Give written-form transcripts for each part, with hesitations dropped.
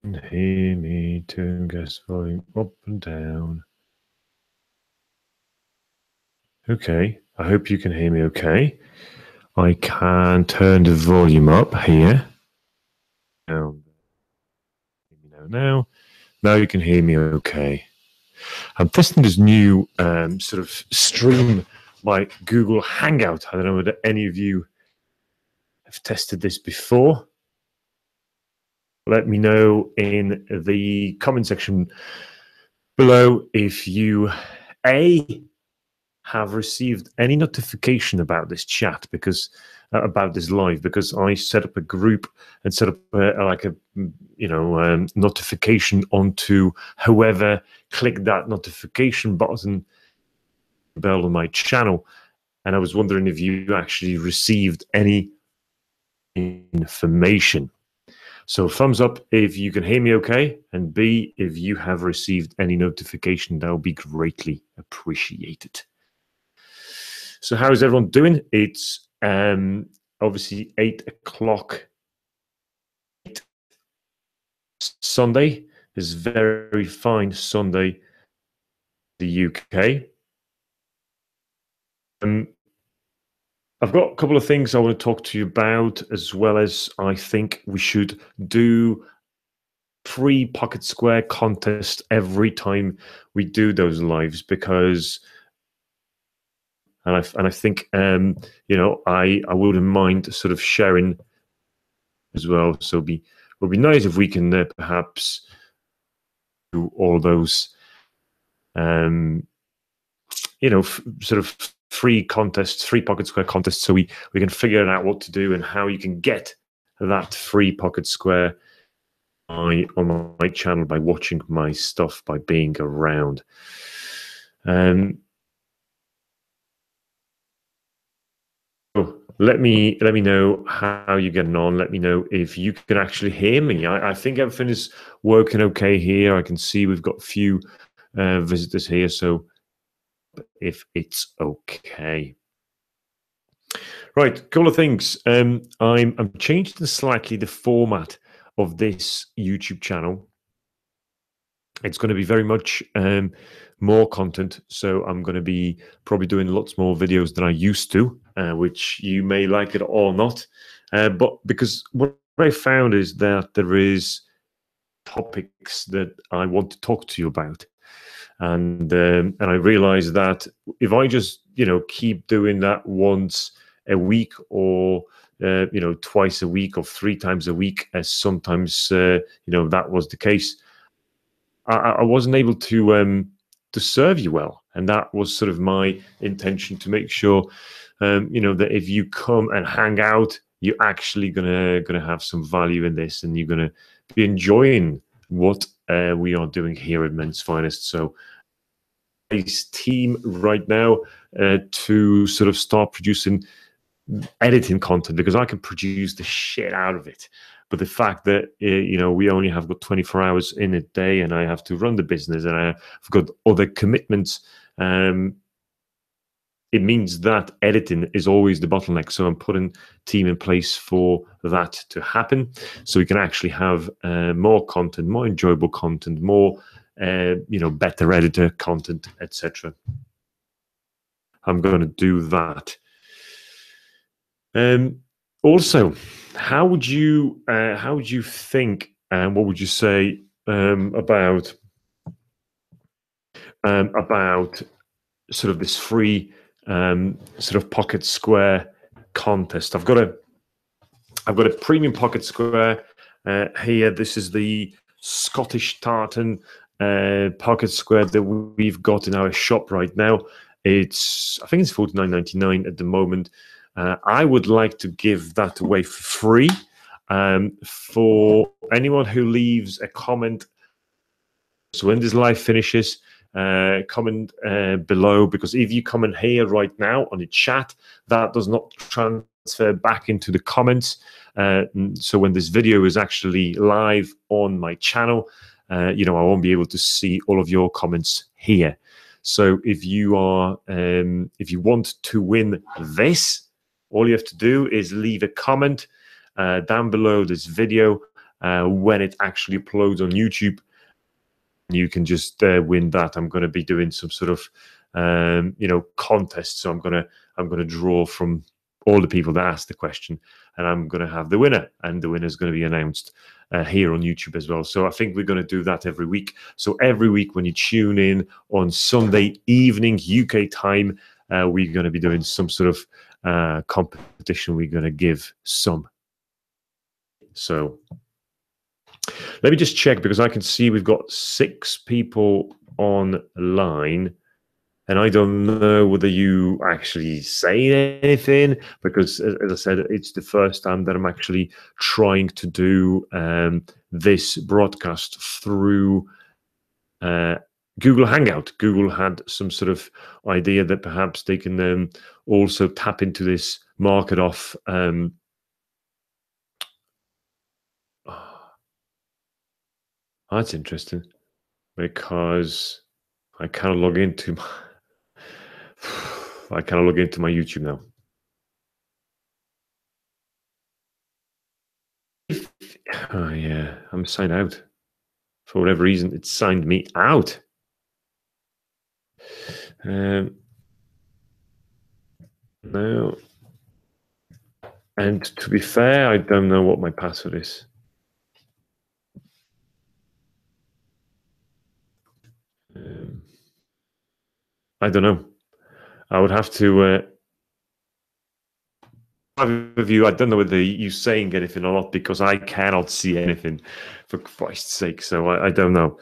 Hear me, turn gas volume up and down. Okay, I hope you can hear me okay. I can turn the volume up here. Now you can hear me okay. I'm testing this new sort of stream by Google Hangout. I don't know whether any of you have tested this before. Let me know in the comment section below if you have received any notification about this chat, because about this live, because I set up a group and set up like a notification onto whoever clicked that notification button bell on my channel, and I was wondering if you actually received any information. So thumbs up if you can hear me okay, and B, if you have received any notification, that would be greatly appreciated. So how is everyone doing? It's obviously 8 o'clock Sunday. It's very fine Sunday, the UK. I've got a couple of things I want to talk to you about, as well as I think we should do free pocket square contest every time we do those lives, because and I think I wouldn't mind sort of sharing as well. So it would be nice if we can perhaps do all those sort of free contests, free pocket square contests, so we can figure out what to do and how you can get that free pocket square on my channel by watching my stuff, by being around. Let me know how you're getting on. Let me know if you can actually hear me. I think everything is working okay here. I can see we've got a few visitors here, so if it's okay. Right, couple of things. I'm changing slightly the format of this YouTube channel. It's going to be very much more content, so I'm going to be probably doing lots more videos than I used to, which you may like it or not. But because what I found is that there is topics that I want to talk to you about, and I realized that if I just keep doing that once a week, or twice a week, or 3 times a week, as sometimes that was the case, I wasn't able to serve you well, and that was sort of my intention, to make sure that if you come and hang out, you're actually gonna have some value in this, and you're gonna be enjoying what we are doing here at Men's Finest. So this team right now to sort of start producing editing content, because I can produce the shit out of it. But the fact that we only have got 24 hours in a day, and I have to run the business, and I've got other commitments, it means that editing is always the bottleneck. So I'm putting team in place for that to happen, so we can actually have more content, more enjoyable content, more better editor content, etc. I'm going to do that. Also, how would you think, and what would you say about sort of this free sort of pocket square contest? I've got a premium pocket square here. This is the Scottish tartan pocket square that we've got in our shop right now. I think it's $49.99 at the moment. I would like to give that away for free for anyone who leaves a comment. So when this live finishes, comment below, because if you comment here right now on the chat, that does not transfer back into the comments. So when this video is actually live on my channel, I won't be able to see all of your comments here. So if you want to win this, all you have to do is leave a comment down below this video, when it actually uploads on YouTube, you can just win that. I'm going to be doing some sort of contest. So I'm gonna draw from all the people that asked the question, and I'm going to have the winner, and the winner is going to be announced here on YouTube as well. So I think we're going to do that every week. So every week when you tune in on Sunday evening UK time, we're going to be doing some sort of competition. We're going to give some. So let me just check, because I can see we've got 6 people online. And I don't know whether you actually say anything, because, as I said, it's the first time that I'm actually trying to do this broadcast through Google Hangout. Google had some sort of idea that perhaps they can also tap into this market off. That's interesting, because I cannot log into my YouTube now. Oh yeah, I'm signed out. For whatever reason, it signed me out. No. And to be fair, I don't know what my password is. I don't know. I would have to review. I don't know whether you're saying anything or not, because I cannot see anything, for Christ's sake. So I don't know.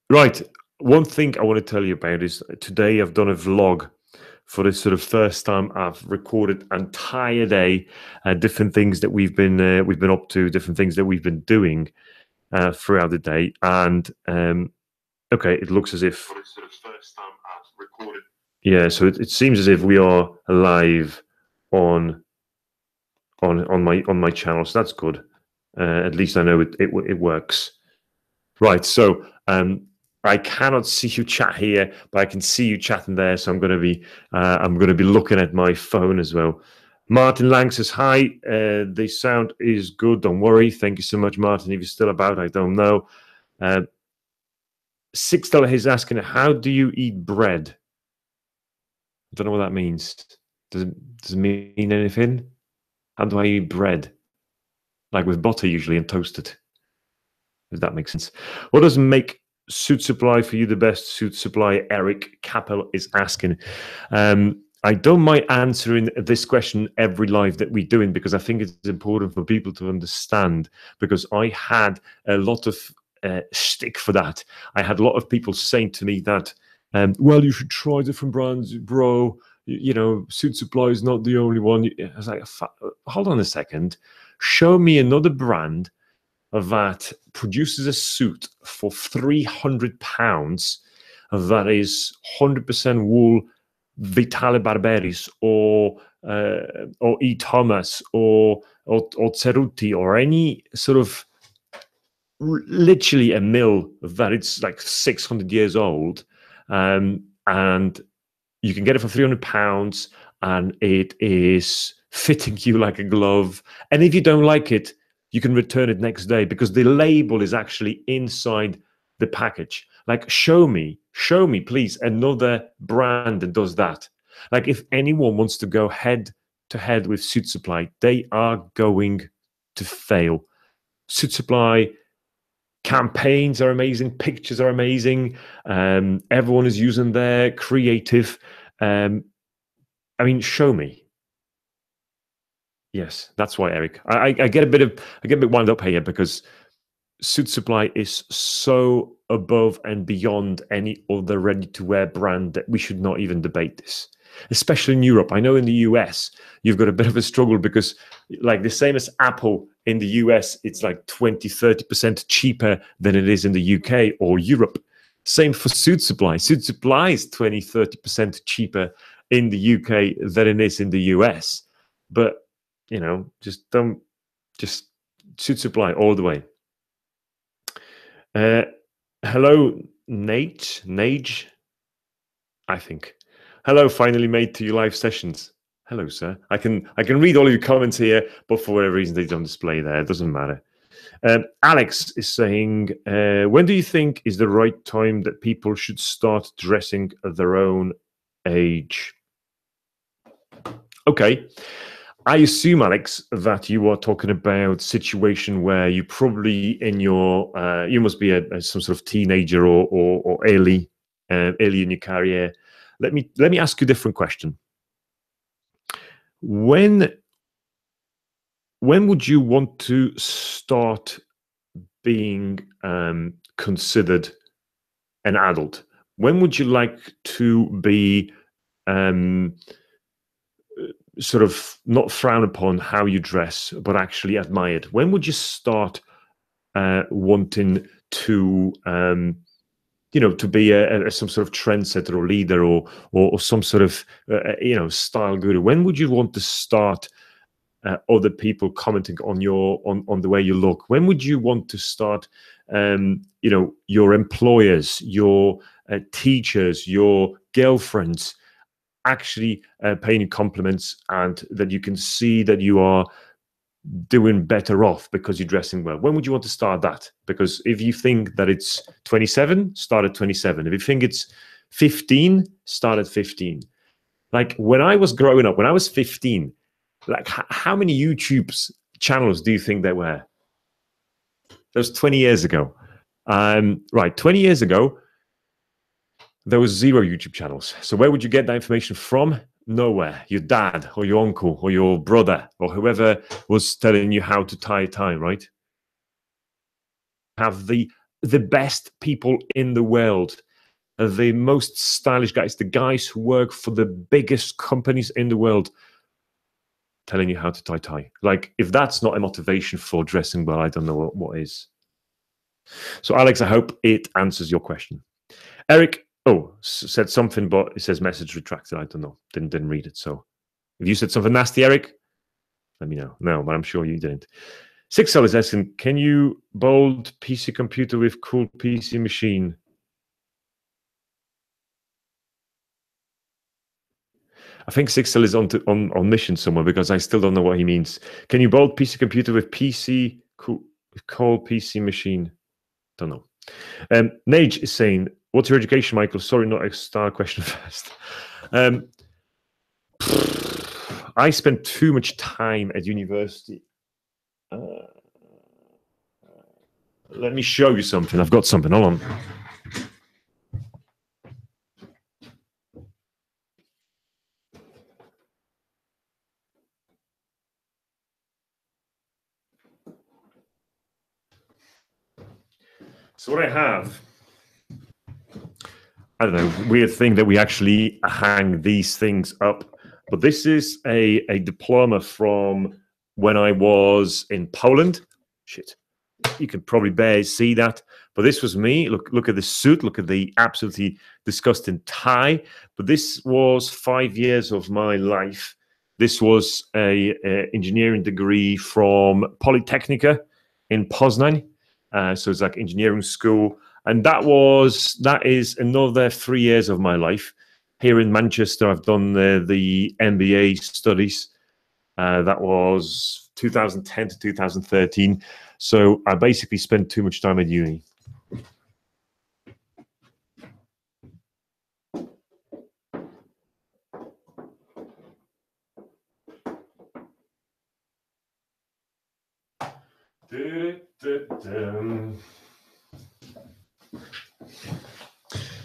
Right. One thing I want to tell you about is today I've done a vlog for this sort of first time. I've recorded an entire day, different things that we've been up to, different things that we've been doing throughout the day. And okay, it looks as if for this sort of first time I've recorded. Yeah, so it seems as if we are live on my channel, so that's good. At least I know it works. Right, so I cannot see you chat here, but I can see you chatting there. So I'm going to be looking at my phone as well. Martin Lang says hi. The sound is good. Don't worry. Thank you so much, Martin. If you're still about, I don't know. $6 is asking, how do you eat bread? I don't know what that means. Does it mean anything? How do I eat bread? Like with butter usually, and toasted. Does that make sense? What does make Suitsupply for you the best? Suitsupply, Eric Capel is asking. I don't mind answering this question every live that we're doing, because I think it's important for people to understand, because I had a lot of stick for that. I had a lot of people saying to me that, well, you should try different brands, bro. You know, Suitsupply is not the only one. I was like, hold on a second. Show me another brand that produces a suit for £300 that is 100% wool, Vitale Barberis or E. Thomas or Cerruti, or any sort of literally a mill that it's like 600 years old, and you can get it for £300, and it is fitting you like a glove. And if you don't like it, you can return it next day, because the label is actually inside the package. Like, show me, please, another brand that does that. Like, if anyone wants to go head to head with Suitsupply, they are going to fail. Suitsupply campaigns are amazing, pictures are amazing. Everyone is using their creative. I mean, show me. Yes, that's why, Eric. I get a bit wound up here, because Suitsupply is so above and beyond any other ready-to-wear brand that we should not even debate this, especially in Europe. I know in the US, you've got a bit of a struggle, because like the same as Apple in the US, it's like 20-30% cheaper than it is in the UK or Europe. Same for Suitsupply. Suitsupply is 20-30% cheaper in the UK than it is in the US. But, you know, just Suitsupply all the way. Hello, Nage, I think. Hello, finally made to your live sessions. Hello, sir. I can read all of your comments here, but for whatever reason they don't display there. It doesn't matter. Alex is saying, when do you think is the right time that people should start dressing at their own age? Okay. I assume, Alex, that you are talking about situation where you probably in your you must be some sort of teenager or early in your career. Let me ask you a different question. When would you want to start being considered an adult? When would you like to be sort of not frown upon how you dress, but actually admired? When would you start wanting to, to be some sort of trendsetter or leader or some sort of, style guru? When would you want to start other people commenting on on the way you look? When would you want to start, your employers, your teachers, your girlfriends actually paying you compliments, and that you can see that you are doing better off because you're dressing well? When would you want to start that? Because if you think that it's 27, start at 27. If you think it's 15, start at 15. Like when I was growing up, when I was 15, like how many YouTube channels do you think there were? That was 20 years ago. Right, 20 years ago, there was 0 YouTube channels. So where would you get that information from? Nowhere. Your dad or your uncle or your brother or whoever was telling you how to tie a tie, right? Have the best people in the world, the most stylish guys, the guys who work for the biggest companies in the world, telling you how to tie tie. Like, if that's not a motivation for dressing well, I don't know what is. So, Alex, I hope it answers your question. Eric, said something, but it says message retracted. I don't know. Didn't read it. So, if you said something nasty, Eric, let me know. No, but I'm sure you didn't. Sixel is asking, can you bold PC computer with cool PC machine? I think Sixel is on mission somewhere, because I still don't know what he means. Can you bold PC computer with PC cool PC machine? Don't know. Nage is saying, what's your education, Michael? Sorry, not a star question first. I spent too much time at university. Let me show you something. I've got something. Hold on. So what I have, I don't know, weird thing that we actually hang these things up. But this is a diploma from when I was in Poland. Shit. You can probably barely see that. But this was me. Look at the suit. Look at the absolutely disgusting tie. But this was 5 years of my life. This was a engineering degree from Polytechnica in Poznan. So it's like engineering school. And that is another 3 years of my life. Here in Manchester, I've done the MBA studies. That was 2010 to 2013. So I basically spent too much time at uni.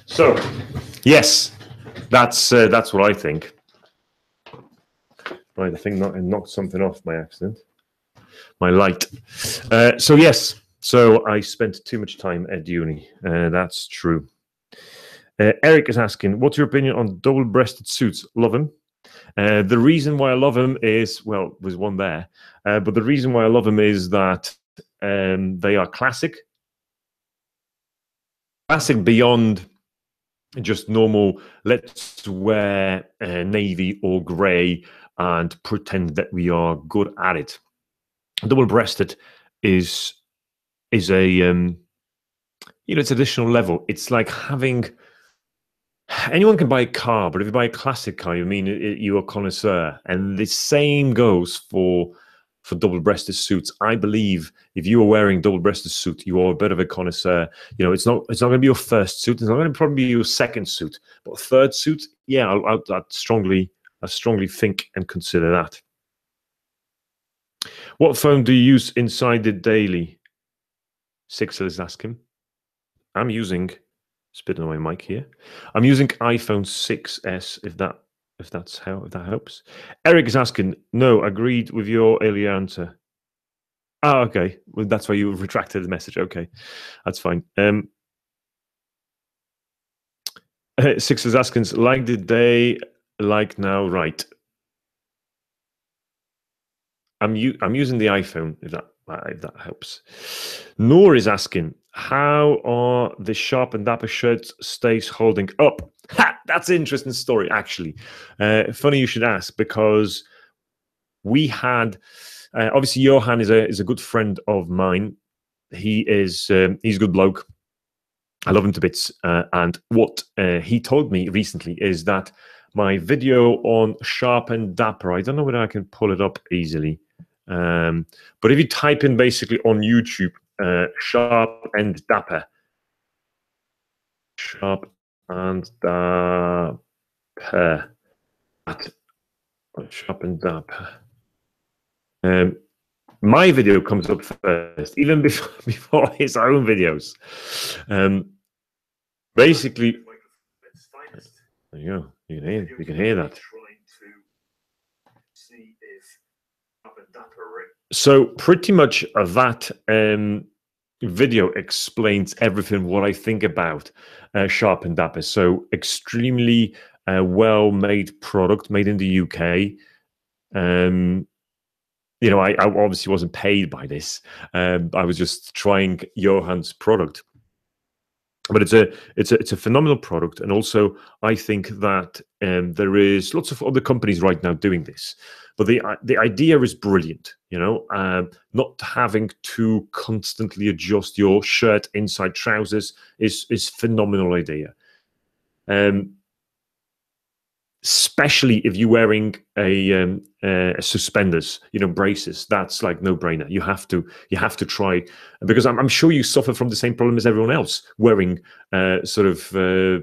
So, yes, that's what I think. Right, I think I knocked something off by accident. My light. So yes, so I spent too much time at uni. That's true. Eric is asking, what's your opinion on double-breasted suits? Love them. The reason why I love them is, well, there's one there, but the reason why I love them is that they are classic beyond just normal, let's wear navy or grey and pretend that we are good at it. Double-breasted is a it's additional level. It's like having anyone can buy a car, but if you buy a classic car, you mean you're a connoisseur. And the same goes for double-breasted suits. I believe if you are wearing double-breasted suit, you are a bit of a connoisseur. You know, it's not going to be your first suit. It's not going to probably be your second suit, but third suit. Yeah, I'd strongly think and consider that. What phone do you use inside the daily? Sixel is asking. I'm using, spitting on my mic here. I'm using iPhone 6s. If that helps. Eric is asking. No, agreed with your earlier answer. Oh, okay. Well, that's why you retracted the message. Okay, that's fine. Six is asking, like the day, like now, right? I'm using the iPhone. If that helps. Noor is asking, how are the Sharp and Dapper shirts stays holding up? Ha! That's an interesting story, actually. Funny you should ask, because we had obviously Johan is a good friend of mine. He's a good bloke. I love him to bits. And what he told me recently is that my video on Sharp and Dapper, I don't know whether I can pull it up easily. But if you type in basically on YouTube, Sharp and Dapper, Sharp and Dapper, Sharp and Dapper. My video comes up first, even before his own videos. Basically, there you go. You can hear that. So pretty much that video explains everything what I think about Sharp and Dapper. So extremely well-made product, made in the UK. You know, I obviously wasn't paid by this. I was just trying Johan's product. But it's a phenomenal product, and also I think that there is lots of other companies right now doing this. But the idea is brilliant, you know. Not having to constantly adjust your shirt inside trousers is phenomenal idea. Especially if you're wearing a suspenders, you know, braces. That's like no brainer. You have to try, because I'm sure you suffer from the same problem as everyone else wearing sort of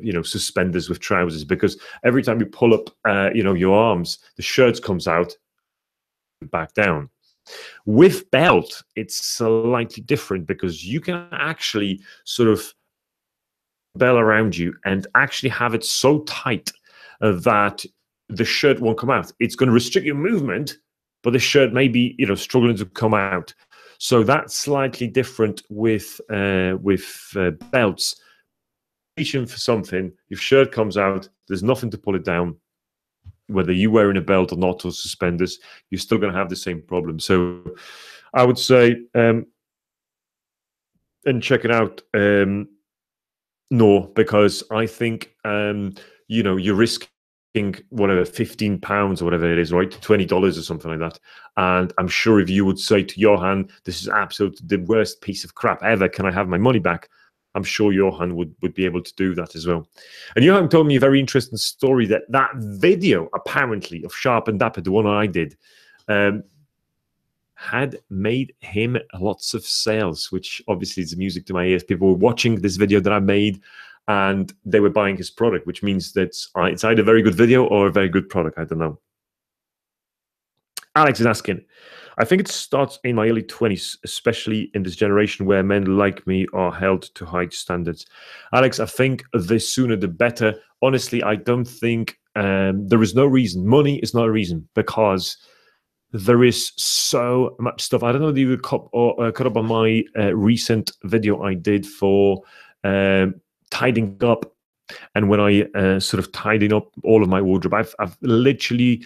you know, suspenders with trousers, because every time you pull up you know, your arms, the shirt comes out back down. With belt, it's slightly different, because you can actually sort of bell around you and actually have it so tight that the shirt won't come out. It's going to restrict your movement, but the shirt may be, you know, struggling to come out. So that's slightly different with belts. Reaching for something, your shirt comes out, there's nothing to pull it down. Whether you're wearing a belt or not, or suspenders, you're still going to have the same problem. So I would say, and check it out, no, because I think you know, you're risking whatever, £15 or whatever it is, right? $20 or something like that. And I'm sure if you would say to Johan, this is absolutely the worst piece of crap ever, can I have my money back? I'm sure Johan would be able to do that as well. And Johan told me a very interesting story, that video, apparently, of Sharp and Dapper, the one I did, had made him lots of sales, which obviously is music to my ears. People were watching this video that I made, and they were buying his product, which means that it's either a very good video or a very good product. I don't know. Alex is asking, I think it starts in my early 20s, especially in this generation where men like me are held to high standards. Alex, I think the sooner the better. Honestly, I don't think there is no reason. Money is not a reason, because there is so much stuff. I don't know if you caught up on my recent video I did for tidying up, and when I sort of tidied up all of my wardrobe, I've literally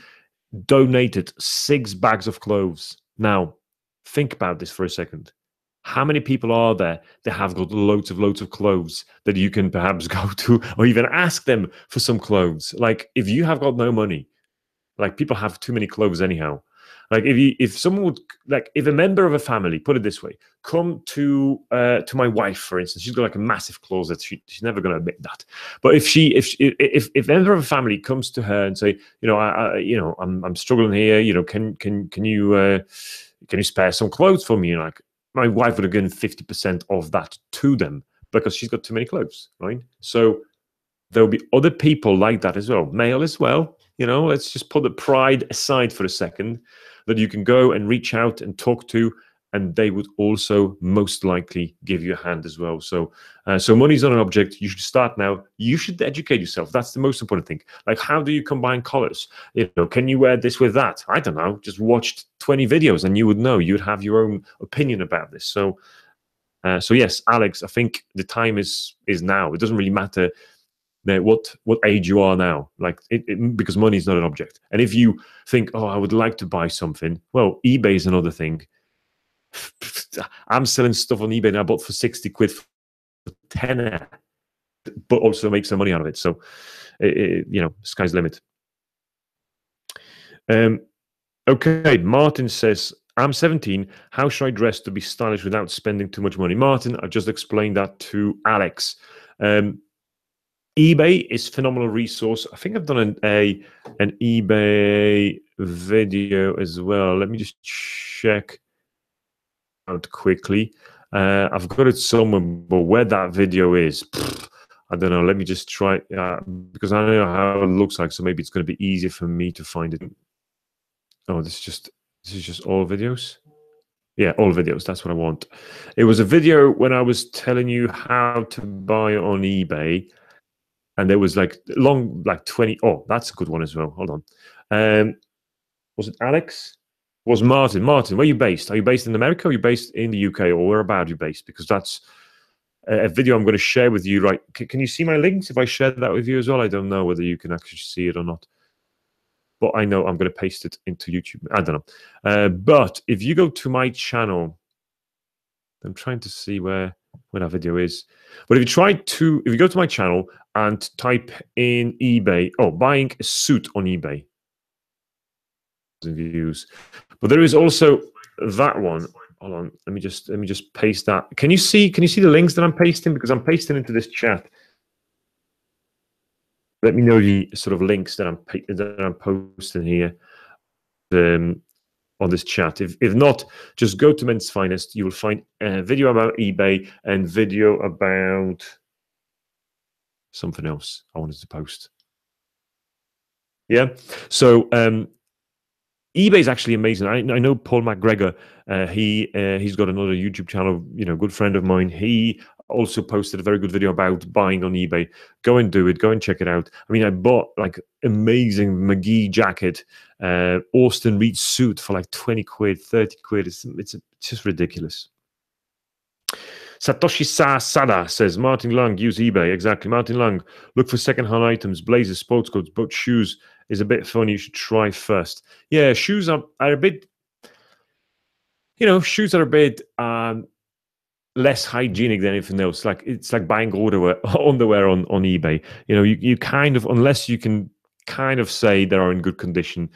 donated 6 bags of clothes. Now, think about this for a second. How many people are there that have got loads of clothes that you can perhaps go to, or even ask them for some clothes? Like, if you have got no money, like, people have too many clothes anyhow. Like if someone would, like, if a member of a family, put it this way, come to my wife, for instance, she's got like a massive closet. She's never going to admit that. But if a member of a family comes to her and say, I'm struggling here, can you spare some clothes for me? And like, my wife would have given 50% of that to them because she's got too many clothes, right? So there'll be other people like that as well, male as well. Let's just put the pride aside for a second, that you can go and reach out and talk to, and they would also most likely give you a hand as well. So money's not an object. You should start now. You should educate yourself. That's the most important thing. Like, how do you combine colors? Can you wear this with that? I don't know. Just watch 20 videos and you would know. You'd have your own opinion about this. So yes, Alex, I think the time is now. It doesn't really matter what age you are now, like because money is not an object. And if you think, oh, I would like to buy something, well, eBay is another thing. I'm selling stuff on eBay now, I bought for 60 quid for 10, but also make some money out of it. So sky's the limit. Okay, Martin says, I'm 17. How should I dress to be stylish without spending too much money? Martin, I've just explained that to Alex. eBay is a phenomenal resource. I think I've done an eBay video as well. Let me just check out quickly. I've got it somewhere, but where that video is, I don't know. Let me just try, because I don't know how it looks like, so maybe it's going to be easier for me to find it. Oh, this is just all videos. Yeah, all videos. That's what I want. It was a video when I was telling you how to buy on eBay. And there was like 20. Oh, that's a good one as well. Hold on. Was it Alex? Was Martin? Martin, where are you based? Are you based in America? Or are you based in the UK? Or where about you based? Because that's a video I'm going to share with you. Right? Can you see my links if I share that with you as well? I don't know whether you can actually see it or not. But I know I'm going to paste it into YouTube. I don't know. But if you go to my channel, I'm trying to see where that video is. But if you go to my channel and type in eBay, buying a suit on eBay, views. But there is also that one. Hold on, let me just paste that. Can you see the links that I'm pasting? Because I'm pasting into this chat. Let me know the sort of links that I'm posting here on this chat. If not, just go to Men's Finest. You will find a video about eBay and video about something else I wanted to post. Yeah. So eBay is actually amazing. I know Paul McGregor. He's got another YouTube channel. Good friend of mine. He also posted a very good video about buying on eBay. Go and do it. Go and check it out. I mean, I bought like amazing McGee jacket, Austin Reed suit for like 20 quid, 30 quid. It's just ridiculous. Satoshi Sada says, Martin Lang, use eBay. Exactly. Martin Lang, look for second-hand items, blazers, sports coats, but shoes is a bit funny. You should try first. Yeah, shoes are a bit, shoes are a bit less hygienic than anything else. Like, it's like buying underwear on eBay. You kind of, unless you can kind of say they are in good condition.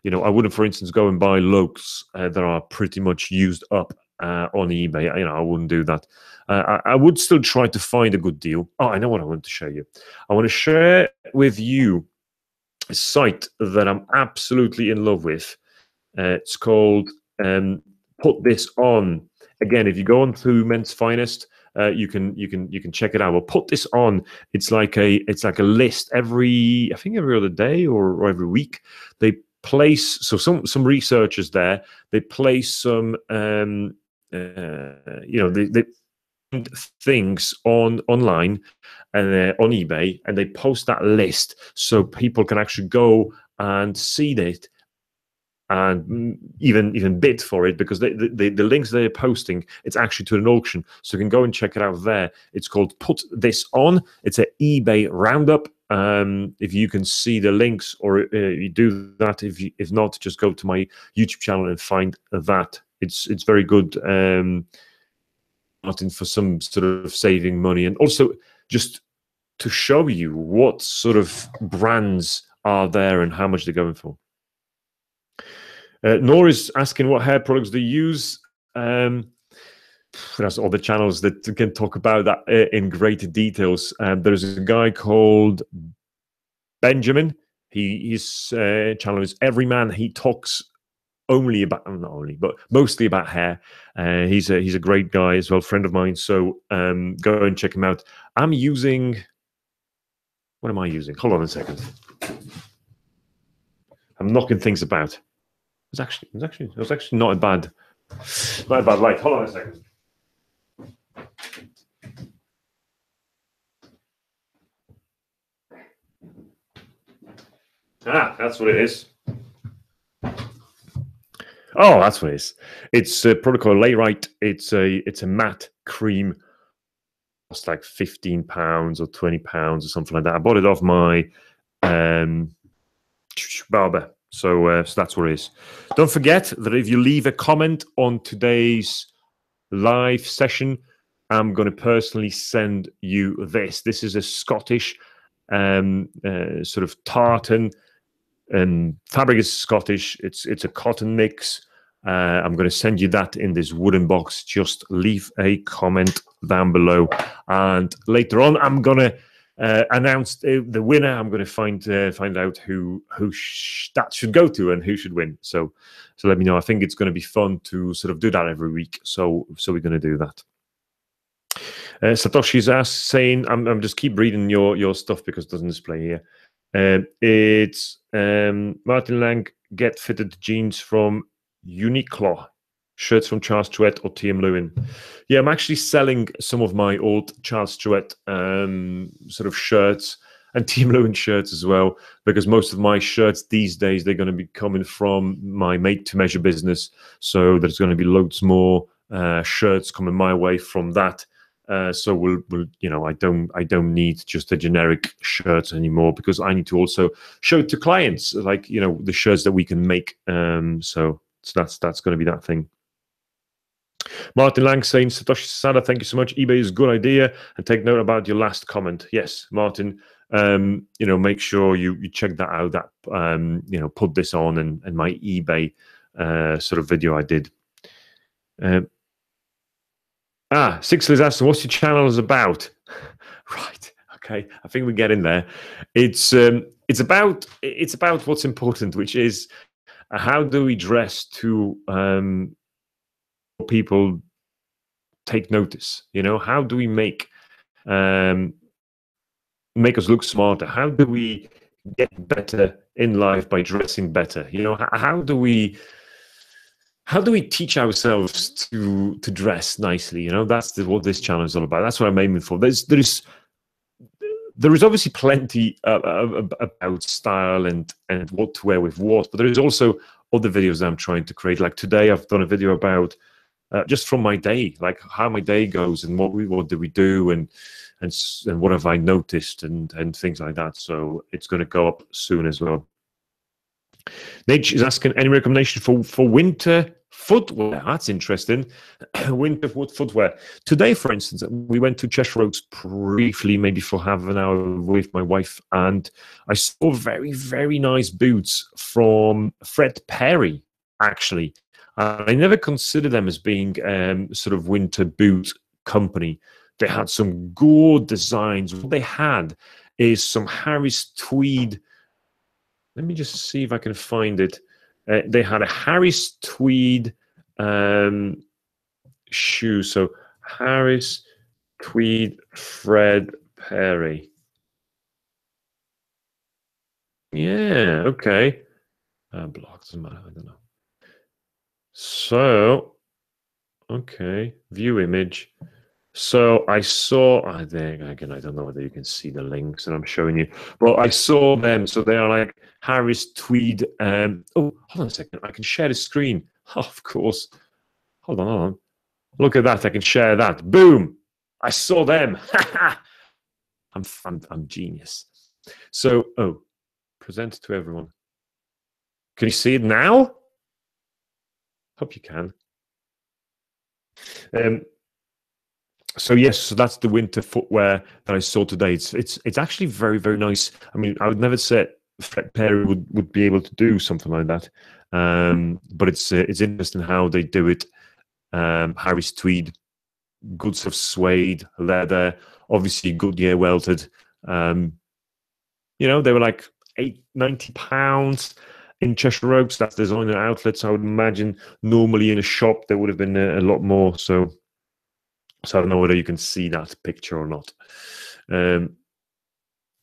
I wouldn't, for instance, go and buy Lokes that are pretty much used up on eBay. I wouldn't do that. I would still try to find a good deal. Oh, I know what I want to show you. I want to share with you a site that I'm absolutely in love with. It's called Put This On. Again, if you go on to Men's Finest, you can check it out. Well, Put This On. It's like a list every other day or every week. They place some researchers there. They place some they things online and on eBay, and they post that list so people can actually go and see it and even bid for it, because the links they're posting, it's actually to an auction, so you can go and check it out there. It's called Put This On. It's an eBay roundup. If you can see the links, or you do that. If not, just go to my YouTube channel and find that. It's very good. For some sort of saving money, and also just to show you what sort of brands are there and how much they're going for. Nor is asking what hair products they use. There's other channels that can talk about that in greater details. There's a guy called Benjamin. His channel is Everyman. He talks only about, not only, but mostly about hair. He's a great guy as well, friend of mine. So go and check him out. I'm using, what am I using? Hold on a second. I'm knocking things about. It was actually not a bad light. Hold on a second. Ah, that's what it is. Oh, that's what it is. It's a Protocol Layrite. It's a matte cream. Cost like £15 or £20 or something like that. I bought it off my barber. So that's what it is. Don't forget that if you leave a comment on today's live session, I'm going to personally send you this. This is a Scottish sort of tartan, and fabric is Scottish. It's a cotton mix. I'm going to send you that in this wooden box. Just leave a comment down below, and later on, I'm going to announce the winner. I'm going to find out who that should go to and who should win. So let me know. I think it's going to be fun to sort of do that every week. So we're going to do that. Satoshi's saying, I'm just keep reading your stuff because it doesn't display here. It's Martin Lang, get fitted jeans from Uniqlo, shirts from Charles Truett or TM Lewin. Yeah, I'm actually selling some of my old Charles Truett sort of shirts and TM Lewin shirts as well, because most of my shirts these days, they're going to be coming from my made to measure business. So there's going to be loads more shirts coming my way from that. So we'll you know, I don't need just a generic shirt anymore, because I need to also show it to clients, like, you know, the shirts that we can make. So that's going to be that thing. Martin Lang saying, Satoshi Sada, thank you so much. eBay is a good idea, and take note about your last comment. Yes, Martin. You know, make sure you check that out. That you know, put this on and my eBay sort of video I did. Sixley's asking, what's your channel is about? Right. Okay. I think we get in there. It's about what's important, which is how do we dress to people take notice? You know, how do we make us look smarter? How do we get better in life by dressing better? You know, how do we teach ourselves to dress nicely? You know, that's what this channel is all about. That's what I'm aiming for. There is obviously plenty about style and what to wear with what, but there is also other videos that I'm trying to create. Like today, I've done a video about just from my day, like how my day goes and what do we do and what have I noticed and things like that. So it's going to go up soon as well. Nate is asking, any recommendation for winter footwear? That's interesting. Winter footwear. Today, for instance, we went to Cheshire Oaks briefly, maybe for half an hour with my wife, and I saw very, very nice boots from Fred Perry, actually. I never considered them as being sort of winter boot company. They had some good designs. What they had is some Harris tweed. Let me just see if I can find it. They had a Harris tweed shoe. So Harris tweed Fred Perry. Yeah, okay. Block, doesn't matter, I don't know. So, okay, view image. So I saw, I think, again, I don't know whether you can see the links that I'm showing you, but I saw them. So they are like Harris tweed. Oh, hold on a second. I can share the screen. Oh, of course. Hold on. Look at that. I can share that. Boom. I saw them. I'm genius. So, present to everyone. Can you see it now? Hope you can. So yes, so that's the winter footwear that I saw today. It's actually very, very nice. I mean, I would never say Fred Perry would be able to do something like that. But it's interesting how they do it. Harry's tweed, good sort of suede leather, obviously Goodyear welted. You know, they were like £90 in Cheshire Oaks. That's designer outlets. I would imagine normally in a shop there would have been a lot more. So I don't know whether you can see that picture or not.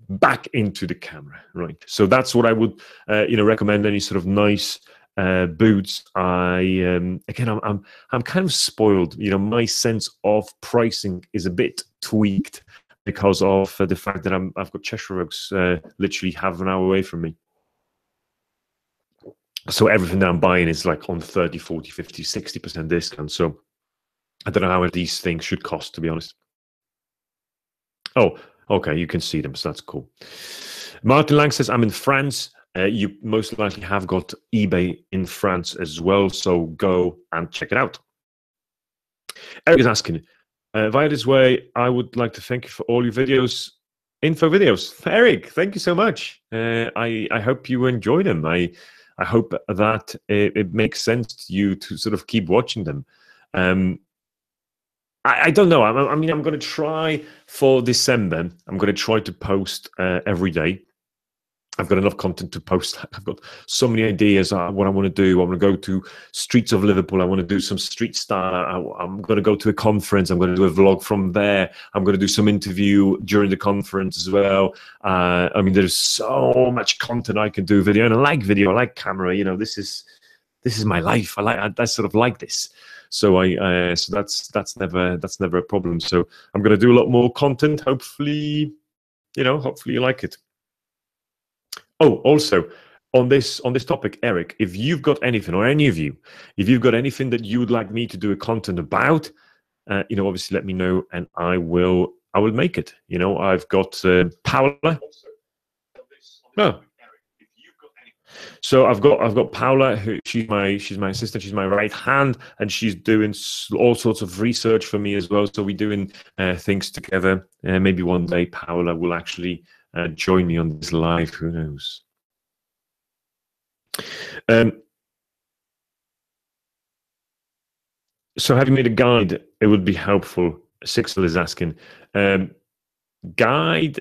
Back into the camera, right? So that's what I would, recommend. Any sort of nice boots. Again, I'm kind of spoiled. You know, my sense of pricing is a bit tweaked because of the fact that I've got Cheshire Oaks literally half an hour away from me. So everything that I'm buying is like on 30, 40, 50, 60% discount. So I don't know how much these things should cost, to be honest. Oh, okay, you can see them, so that's cool. Martin Lang says, I'm in France. You most likely have got eBay in France as well, so go and check it out. Eric is asking, via this way, I would like to thank you for all your videos, info videos. Eric, thank you so much. I hope you enjoy them. I hope that it makes sense to you to sort of keep watching them. I don't know. I mean, I'm going to try for December. I'm going to try to post every day. I've got enough content to post. I've got so many ideas what I want to do. I want to go to streets of Liverpool. I want to do some street style. I'm going to go to a conference. I'm going to do a vlog from there. I'm going to do some interview during the conference as well. I mean, there's so much content I can do. Video, and I like video. I like camera. You know, this is my life. I sort of like this. So so that's never a problem. So I'm going to do a lot more content. Hopefully, hopefully you like it. Oh, also on this topic, Eric, if you've got anything, or any of you, if you've got anything that you would like me to do a content about, obviously let me know, and I will make it. I've got Paula. Oh. So I've got Paula, who she's my assistant. She's my right hand, and she's doing all sorts of research for me as well. So we're doing things together. Maybe one day Paula will actually join me on this live. Who knows? So have you made a guide? It would be helpful. Sixel is asking. Guide.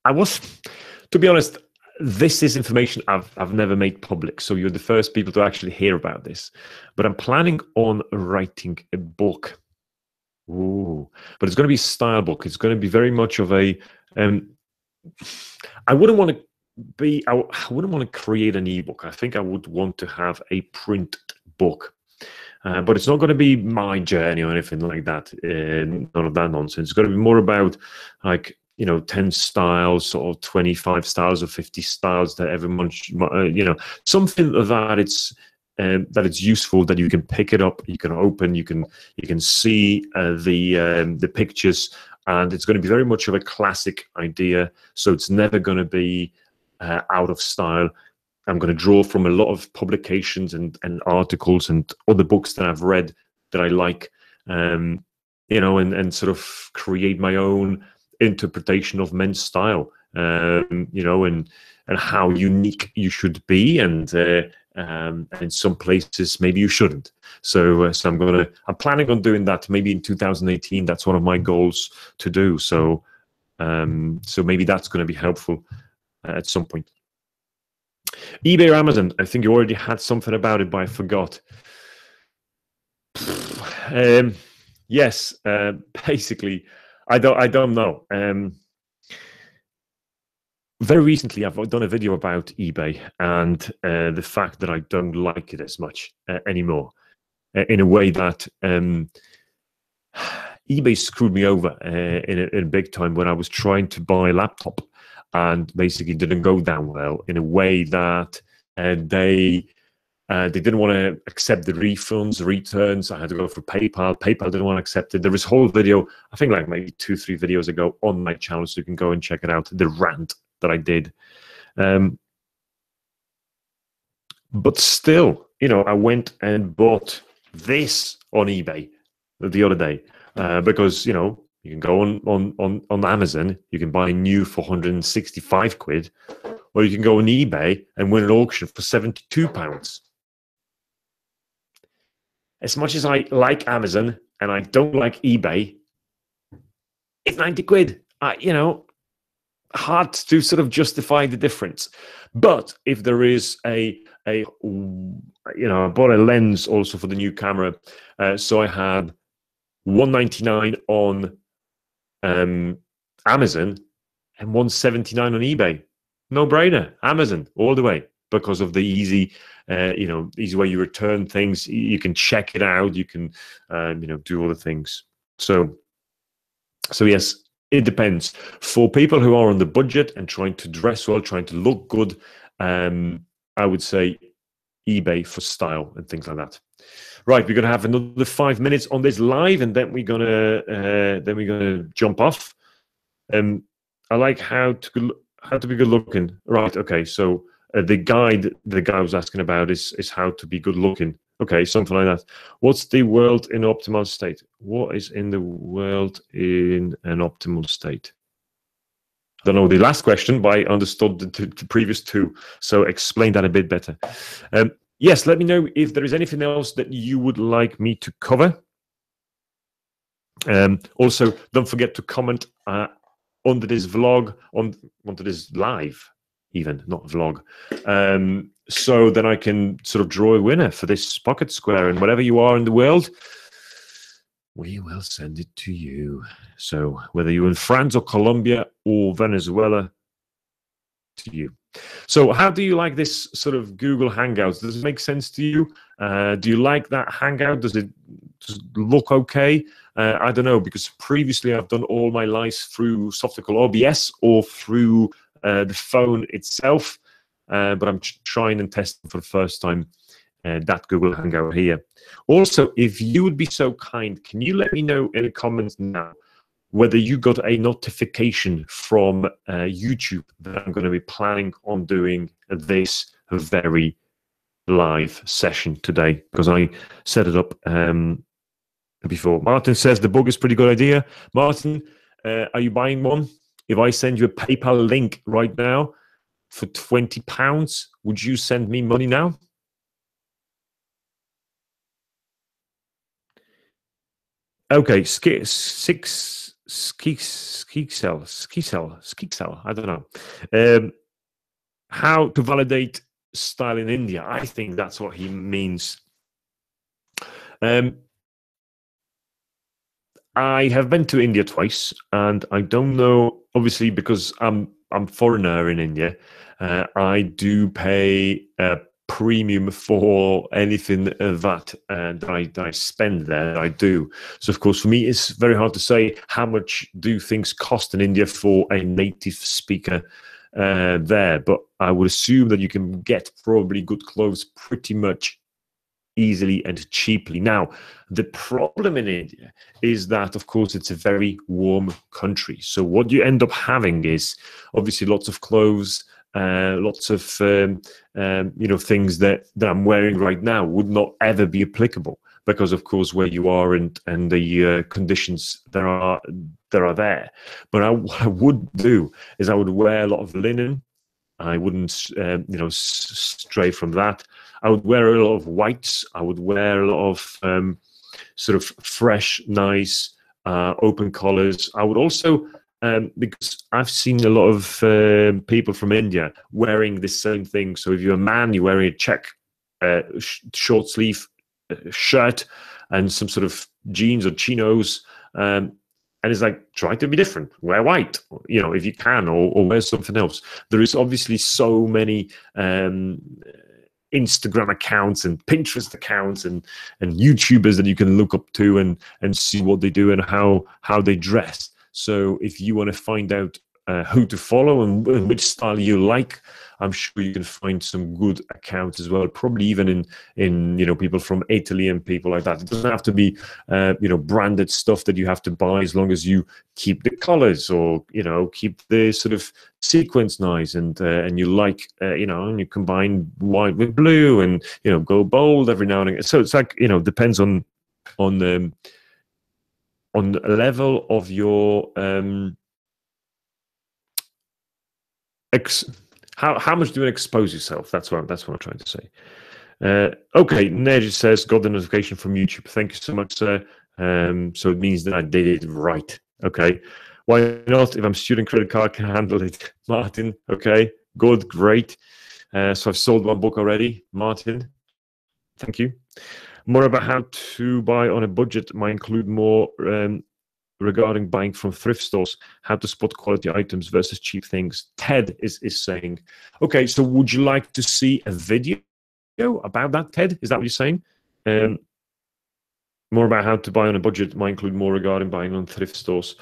To be honest, this is information I've never made public, so you're the first people to actually hear about this. But I'm planning on writing a book. Ooh, but it's going to be a style book. It's going to be very much of a. I wouldn't want to create an ebook. I think I would want to have a printed book. But it's not going to be my journey or anything like that. None of that nonsense. It's going to be more about like 10 styles, or 25 styles, or 50 styles that every month, something that it's useful, that you can pick it up, you can open, you can see the pictures, and it's going to be very much of a classic idea. So it's never going to be out of style. I'm going to draw from a lot of publications and articles and other books that I've read that I like, and sort of create my own interpretation of men's style, and how unique you should be, and in some places maybe you shouldn't. So I'm planning on doing that maybe in 2018. That's one of my goals to do. So maybe that's going to be helpful at some point. eBay or Amazon? I think you already had something about it, but I forgot. Yes, basically, I don't know. Very recently, I've done a video about eBay and the fact that I don't like it as much anymore. In a way that eBay screwed me over in a big time when I was trying to buy a laptop, and basically didn't go down well, in a way that they didn't want to accept the refunds, returns. I had to go for PayPal. PayPal didn't want to accept it. There was a whole video, I think like maybe 2-3 videos ago on my channel, so you can go and check it out, the rant that I did. But still, I went and bought this on eBay the other day because, you can go on Amazon, you can buy new for 165 quid, or you can go on eBay and win an auction for £72. As much as I like Amazon and I don't like eBay, it's 90 quid. Hard to sort of justify the difference. But if there is I bought a lens also for the new camera, so I had $199 on Amazon and $179 on eBay. No brainer, Amazon all the way, because of the easy way you return things. You can check it out. You can do all the things. So yes, it depends. For people who are on the budget and trying to dress well, trying to look good, I would say eBay for style and things like that. Right, we're gonna have another 5 minutes on this live, and then we're gonna jump off. I like how to be good looking. Right, okay. So the guy was asking about is how to be good looking. Okay, something like that. What's the world in optimal state? What is in the world in an optimal state? I don't know the last question, but I understood the previous two. So explain that a bit better. Yes, let me know if there is anything else that you would like me to cover. Also, don't forget to comment under this vlog, onto this live, even, not vlog, so then I can sort of draw a winner for this pocket square, and wherever you are in the world, we will send it to you. So whether you're in France or Colombia or Venezuela, to you. So how do you like this sort of Google Hangouts? Does it make sense to you? Do you like that Hangout? Does it look okay? I don't know, because previously I've done all my lives through software called OBS or through the phone itself, but I'm trying and testing for the first time that Google Hangout here. Also, if you would be so kind, can you let me know in the comments now whether you got a notification from YouTube that I'm going to be planning on doing this very live session today, because I set it up before. Martin says the book is a pretty good idea. Martin, are you buying one? If I send you a PayPal link right now for £20, would you send me money now? Okay, Skeeksel, I don't know. How to validate style in India. I think that's what he means. I have been to India twice, and I don't know, obviously, because I'm foreigner in India, I do pay a premium for anything that I spend there. I do. So, of course, for me, it's very hard to say how much do things cost in India for a native speaker there. But I would assume that you can get probably good clothes pretty much easily and cheaply. Now, the problem in India is that, of course, it's a very warm country. So what you end up having is obviously lots of clothes, lots of things that I'm wearing right now would not ever be applicable, because, of course, where you are and the conditions there are there. But what I would do is I would wear a lot of linen. I wouldn't, stray from that. I would wear a lot of whites. I would wear a lot of sort of fresh, nice, open colors. I would also, because I've seen a lot of people from India wearing the same thing. So if you're a man, you're wearing a check short sleeve shirt and some sort of jeans or chinos. And it's like, try to be different. Wear white, if you can, or wear something else. There is obviously so many Instagram accounts and Pinterest accounts and YouTubers that you can look up to and see what they do and how they dress. So if you want to find out who to follow and which style you like, I'm sure you can find some good accounts as well. Probably even in people from Italy and people like that. It doesn't have to be branded stuff that you have to buy, as long as you keep the colors or keep the sort of sequence nice and you like and you combine white with blue and go bold every now and again. So it's like depends on the level of your How much do you expose yourself? That's what I'm trying to say. Okay, Ned says, got the notification from YouTube. Thank you so much, sir. So it means that I did it right. Okay. Why not? If I'm student credit card can handle it. Martin, okay, good, great. So I've sold one book already. Martin, thank you. More about how to buy on a budget might include more regarding buying from thrift stores, how to spot quality items versus cheap things. Ted is saying, okay, so would you like to see a video about that, Ted? Is that what you're saying? More about how to buy on a budget might include more regarding buying on thrift stores.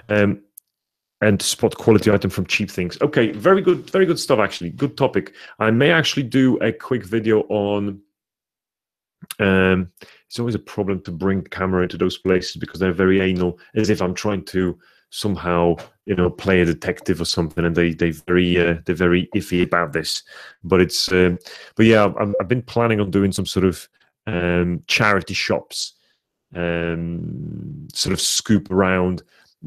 And spot quality item from cheap things. Okay, very good stuff, actually. Good topic. I may actually do a quick video on it's always a problem to bring camera into those places because they're very anal, as if I'm trying to somehow, play a detective or something, and they're very iffy about this. But it's but yeah, I've been planning on doing some sort of charity shops, sort of scoop around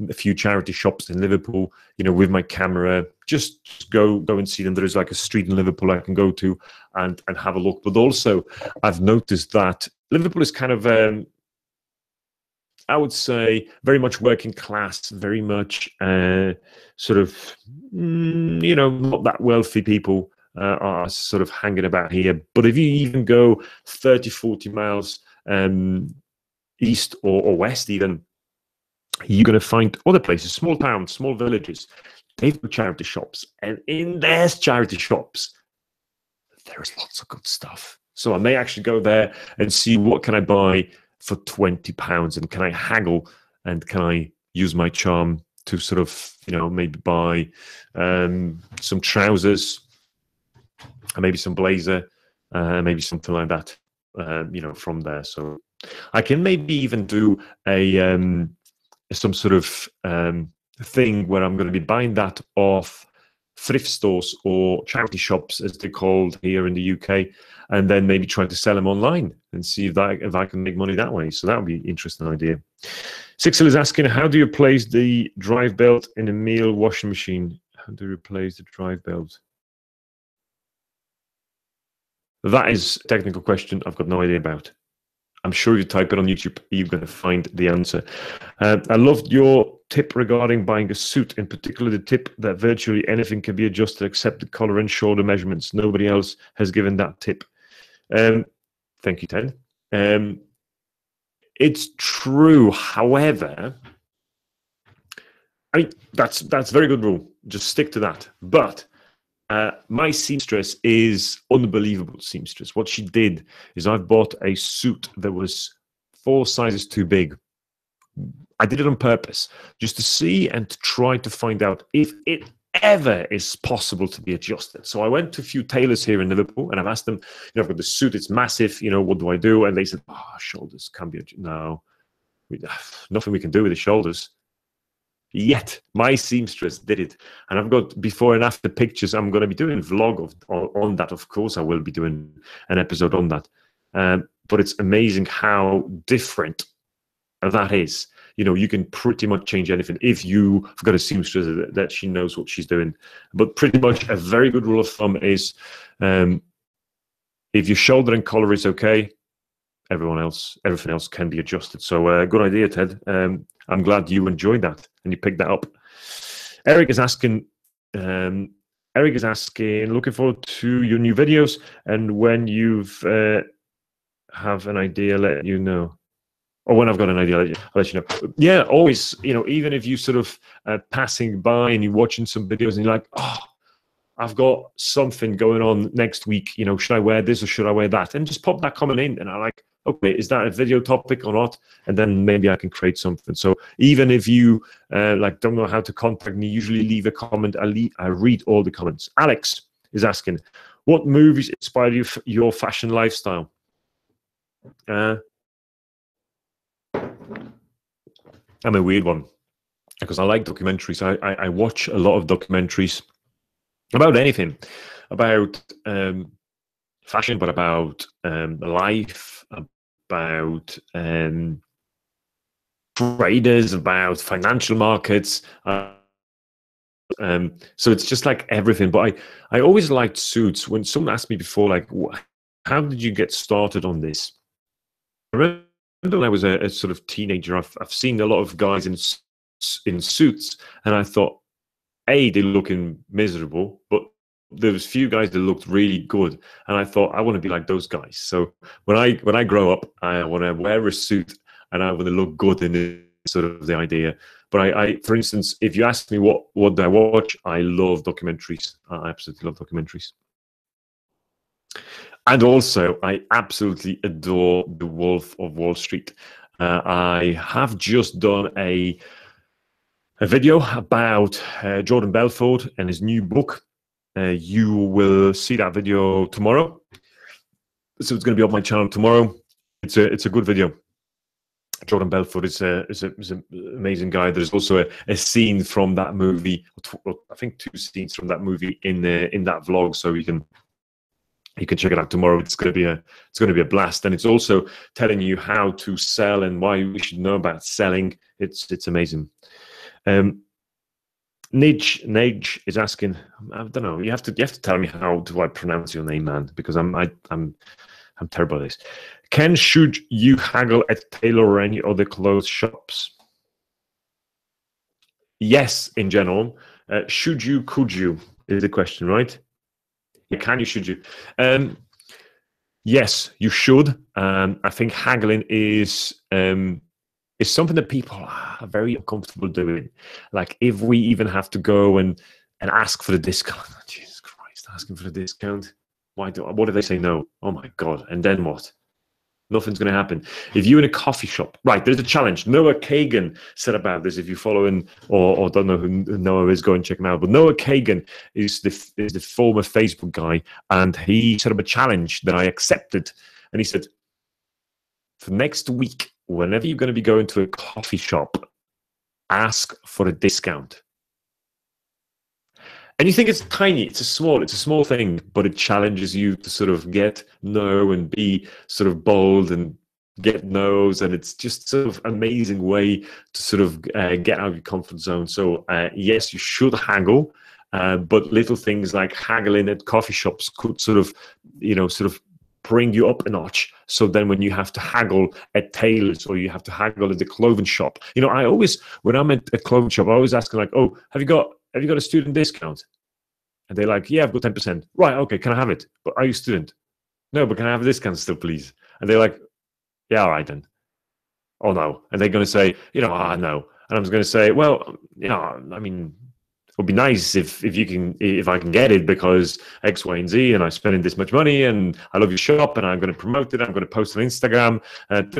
a few charity shops in Liverpool, with my camera, just go and see them. There is like a street in Liverpool I can go to and have a look. But also, I've noticed that Liverpool is kind of, I would say, very much working class, very much sort of, not that wealthy people are sort of hanging about here. But if you even go 30, 40 miles east or west even, you're going to find other places, small towns, small villages. They've got charity shops, and in their charity shops, there's lots of good stuff. So I may actually go there and see what can I buy for £20, and can I haggle, and can I use my charm to sort of, maybe buy some trousers, and maybe some blazer, maybe something like that, from there. So I can maybe even do a some sort of thing where I'm going to be buying that off thrift stores or charity shops, as they're called here in the UK, and then maybe trying to sell them online and see if I can make money that way. So that would be an interesting idea. Sixel is asking, how do you replace the drive belt in a meal washing machine? How do you replace the drive belt? That is a technical question I've got no idea about. I'm sure if you type it on YouTube, you're going to find the answer. I loved your tip regarding buying a suit, in particular the tip that virtually anything can be adjusted except the collar and shoulder measurements. Nobody else has given that tip. Thank you, Ted. It's true. However, I mean, that's a very good rule. Just stick to that. But my seamstress is unbelievable seamstress. What she did is I've bought a suit that was 4 sizes too big. I did it on purpose, just to see and to try to find out if it ever is possible to be adjusted. So I went to a few tailors here in Liverpool, and I've asked them, I've got the suit, it's massive, what do I do? And they said, shoulders can be adjusted. No, nothing we can do with the shoulders. Yet my seamstress did it, and I've got before and after pictures. I'm going to be doing a vlog on that. Of course, I will be doing an episode on that. But it's amazing how different that is. You can pretty much change anything if you've got a seamstress that she knows what she's doing. But pretty much a very good rule of thumb is, if your shoulder and collar is okay, everything else can be adjusted. So good idea, Ted. I'm glad you enjoyed that and you picked that up. Eric is asking, looking forward to your new videos, and when you've have an idea, let you know. Or when I've got an idea, I'll let you know. Yeah, always, even if you sort of passing by and you're watching some videos and you're like, I've got something going on next week, should I wear this or should I wear that? And just pop that comment in, and I'm like, okay, is that a video topic or not? And then maybe I can create something. So even if you don't know how to contact me, usually leave a comment. I read all the comments. Alex is asking, what movies inspired you your fashion lifestyle? I'm a weird one because I like documentaries. I watch a lot of documentaries about anything, about fashion, but about life, about traders, about financial markets. So it's just like everything. But I always liked suits. When someone asked me before, like, how did you get started on this? I remember when I was a sort of teenager, I've seen a lot of guys in suits, and I thought, A, they're looking miserable, but there was few guys that looked really good, and I thought I want to be like those guys. So when I grow up, I want to wear a suit and I want to look good in it, sort of the idea. But I, for instance, if you ask me what do I watch, I love documentaries. I absolutely love documentaries. And also, I absolutely adore The Wolf of Wall Street. I have just done a video about Jordan Belfort and his new book. You will see that video tomorrow. So it's going to be on my channel tomorrow. It's a good video. Jordan Belfort is an amazing guy. There's also a scene from that movie. I think 2 scenes from that movie in that vlog. So you can check it out tomorrow. It's going to be a blast, and it's also telling you how to sell and why we should know about selling. It's amazing. Nage is asking. I don't know. You have to tell me how do I pronounce your name, man, because I'm terrible at this. Should you haggle at Tailor or any other clothes shops? Yes, in general. Should you? Could you? Is the question, right? Yeah, can you? Should you? Yes, you should. I think haggling is something that people are very uncomfortable doing. Like if we even have to go and ask for the discount. Jesus Christ, asking for the discount. What if they say no? Oh my God. And then what? Nothing's going to happen. If you're in a coffee shop, right, there's a challenge. Noah Kagan said about this. If you follow him or don't know who Noah is, go and check him out. But Noah Kagan is the former Facebook guy, and he set up a challenge that I accepted. And he said, for next week, whenever you're going to be going to a coffee shop, ask for a discount. And you think it's tiny, it's a small thing, but it challenges you to sort of get no and be sort of bold and get no's, and it's just sort of amazing way to sort of get out of your comfort zone. So yes, you should haggle, but little things like haggling at coffee shops could sort of bring you up a notch. So then when you have to haggle at tailors or you have to haggle at the clothing shop, I always, when I'm at a clothing shop, I always ask them like, oh, have you got a student discount? And they're like, yeah, I've got 10%. Right, okay, can I have it? But are you a student? No, but can I have a discount still, please? And they're like, yeah, all right then. Oh no. And they're going to say, no. And I'm just going to say, well, I mean, it would be nice if I can get it because X, Y, and Z, and I'm spending this much money, and I love your shop, and I'm going to promote it. I'm going to post on Instagram, and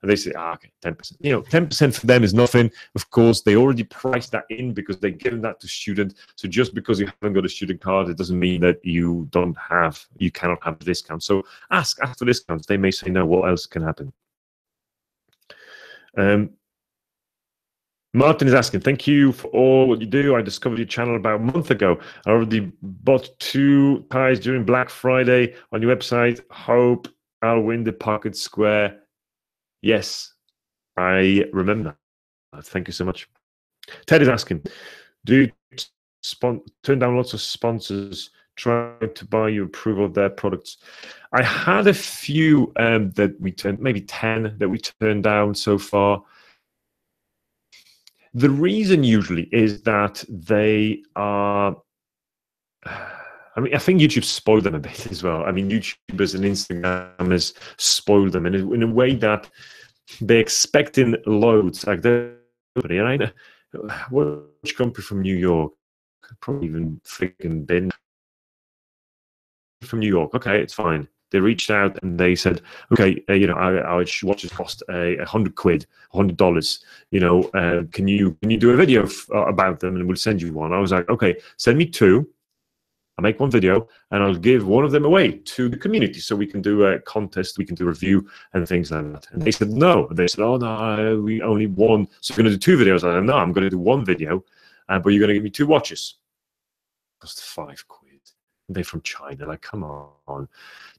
they say, okay, 10%. 10% for them is nothing. Of course, they already priced that in because they're giving that to student. So just because you haven't got a student card, it doesn't mean that you cannot have a discount. So ask for discounts. They may say no. What else can happen? Martin is asking, thank you for all what you do. I discovered your channel about a month ago. I already bought 2 ties during Black Friday on your website. Hope I'll win the Pocket Square. Yes, I remember that. Thank you so much. Ted is asking, do you turn down lots of sponsors trying to buy you approval of their products? I had a few that we turned, maybe 10 that we turned down so far. The reason usually is that they are, I think YouTube spoiled them a bit as well. I mean, YouTubers and Instagrammers spoiled them in a way that they're expecting loads. Like which company from New York? Probably even freaking been from New York. Okay, it's fine. They reached out and they said, okay, our watches cost £100, $100. Can you do a video about them and we'll send you one? I was like, okay, send me 2. I'll make 1 video and I'll give 1 of them away to the community so we can do a contest, we can do a review and things like that. And they said no. They said, oh no, we only 1. So we're going to do 2 videos. I said, no, I'm going to do 1 video, but you're going to give me 2 watches. It cost £5. They're from China. Like, come on.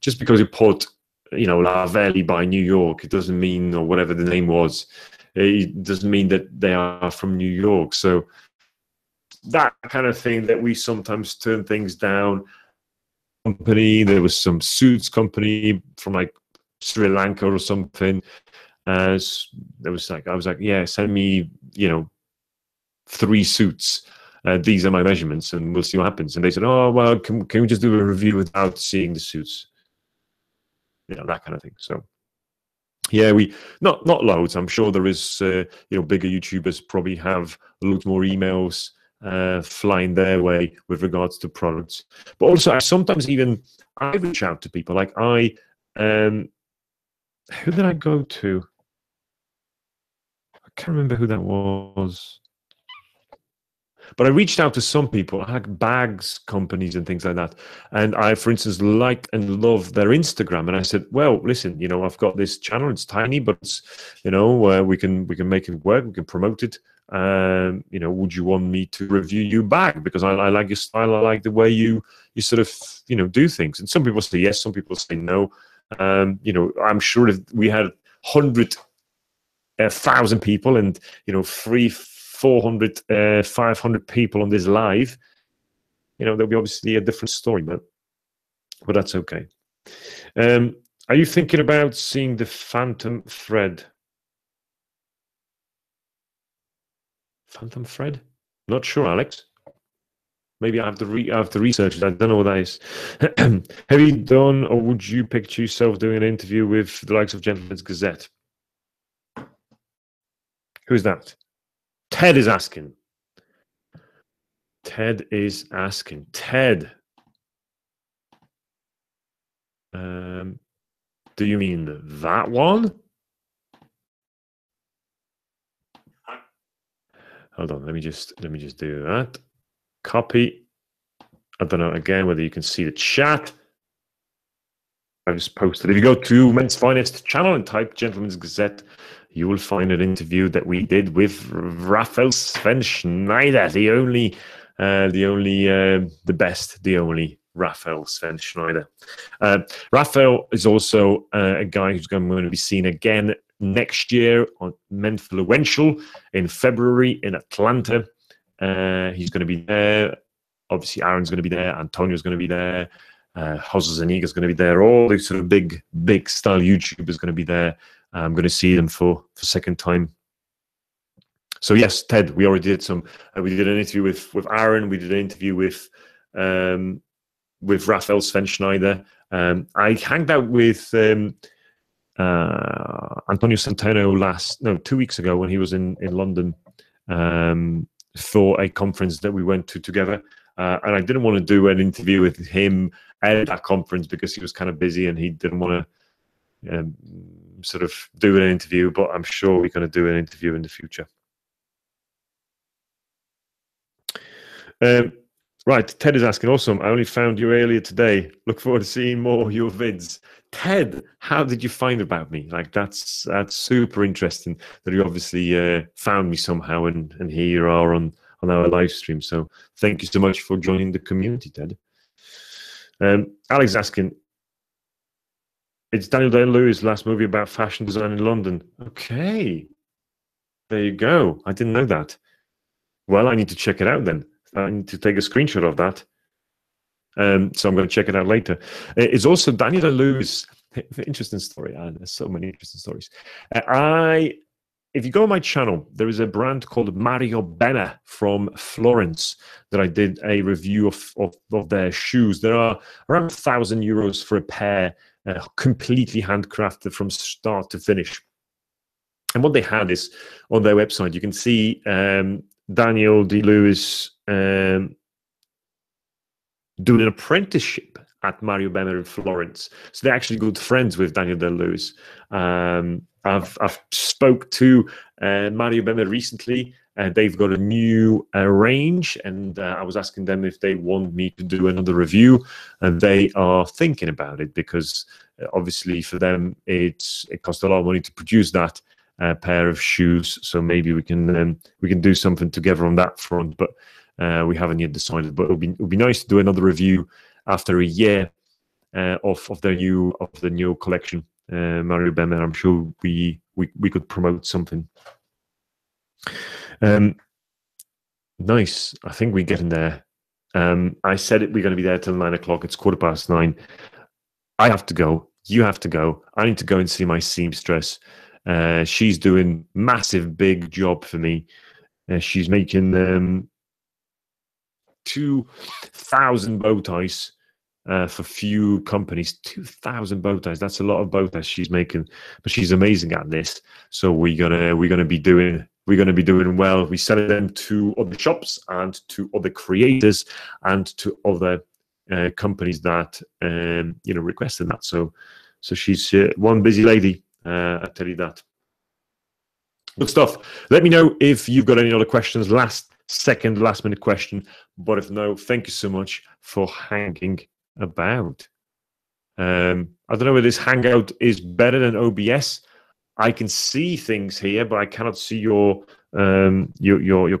Just because you put, La Valley by New York, it doesn't mean, or whatever the name was, it doesn't mean that they are from New York. So that kind of thing that we sometimes turn things down. Company, there was some suits company from like Sri Lanka or something. There was like, I was like, yeah, send me, 3 suits. These are my measurements, and we'll see what happens. And they said, oh well, can we just do a review without seeing the suits? That kind of thing. So yeah, we not loads. I'm sure there is, bigger YouTubers probably have loads more emails flying their way with regards to products. But also, I reach out to people. Like who did I go to? I can't remember who that was. But I reached out to some people, like bags companies and things like that. And I, for instance, like and love their Instagram. And I said, well, listen, I've got this channel. It's tiny, but it's, we can make it work. We can promote it. Would you want me to review your bag? Because I like your style. I like the way you sort of, do things. And some people say yes. Some people say no. I'm sure if we had 100,000 people and, 400, 500 people on this live, there'll be obviously a different story, but that's okay. Are you thinking about seeing the Phantom Thread? Phantom Thread? Not sure, Alex. Maybe I have to research it. I don't know what that is. Have you done, or would you picture yourself doing an interview with the likes of Gentleman's Gazette? Who's that? Ted is asking. Ted. Do you mean that one? Hold on, let me just do that. Copy. I don't know again whether you can see the chat. I just posted. If you go to Men's Finest channel and type Gentleman's Gazette, you will find an interview that we did with Raphael Sven Schneider, the only Raphael Sven Schneider. Raphael is also a guy who's going to be seen again next year on Menfluential in February in Atlanta. He's going to be there. Obviously, Aaron's going to be there. Antonio's going to be there. Jose Zaniga's going to be there. All these sort of big style YouTubers going to be there. I'm going to see them for second time. So yes, Ted, we already did some. We did an interview with Aaron. We did an interview with Raphael Sven Schneider. I hanged out with Antonio Centeno 2 weeks ago when he was in London for a conference that we went to together. And I didn't want to do an interview with him at that conference because he was kind of busy and he didn't want to sort of do an interview, but I'm sure we're going to do an interview in the future. Right, Ted is asking, awesome, I only found you earlier today. Look forward to seeing more of your vids. Ted, how did you find about me? Like, that's super interesting that you obviously found me somehow, and here you are on our live stream. So thank you so much for joining the community, Ted. Alex asking, it's Daniel Day-Lewis' last movie about fashion design in London. Okay, there you go. I didn't know that. Well, I need to check it out then. I need to take a screenshot of that. So I'm going to check it out later. It's also Daniel Day-Lewis. Interesting story. There's so many interesting stories. If you go on my channel, there is a brand called Mario Bene from Florence that I did a review of their shoes. There are around €1,000 for a pair, completely handcrafted from start to finish. And what they had is on their website, you can see Daniel Day-Lewis doing an apprenticeship at Mario Bene in Florence. So they're actually good friends with Daniel Day-Lewis. I've spoke to Mario Bene recently, and they've got a new range, and I was asking them if they want me to do another review, and they are thinking about it because obviously for them it costs a lot of money to produce that pair of shoes. So maybe we can do something together on that front, but we haven't yet decided. But it'll be nice to do another review after a year of the new collection. Mario Bene, I'm sure we could promote something. Nice. I think we're getting there. I said we're going to be there till 9 o'clock. It's 9:15. I have to go. You have to go. I need to go and see my seamstress. She's doing massive, big job for me. She's making 2,000 bow ties for few companies. 2,000 bow ties. That's a lot of bow ties she's making, but she's amazing at this. So we're gonna be doing well. We sell them to other shops and to other creators and to other companies that requested that. So she's one busy lady. I tell you that. Good stuff. Let me know if you've got any other questions. Last minute question. But if no, thank you so much for hanging about. I don't know whether this Hangout is better than OBS. I can see things here, but I cannot see your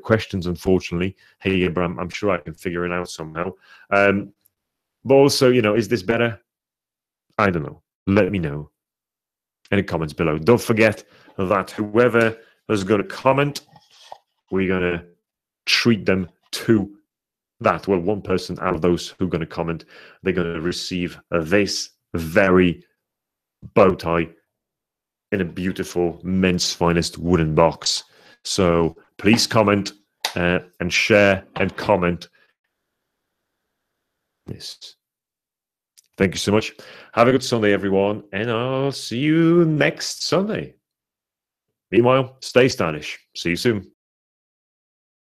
questions, unfortunately. Hey, but I'm sure I can figure it out somehow. But also, is this better? I don't know. Let me know in the comments below. Don't forget that whoever is going to comment, we're going to treat them to that. Well, one person out of those who are going to comment, they're going to receive this very bow tie in a beautiful men's finest wooden box. So please comment and share and comment this. Thank you so much. Have a good Sunday, everyone, and I'll see you next Sunday. Meanwhile, stay stylish. See you soon.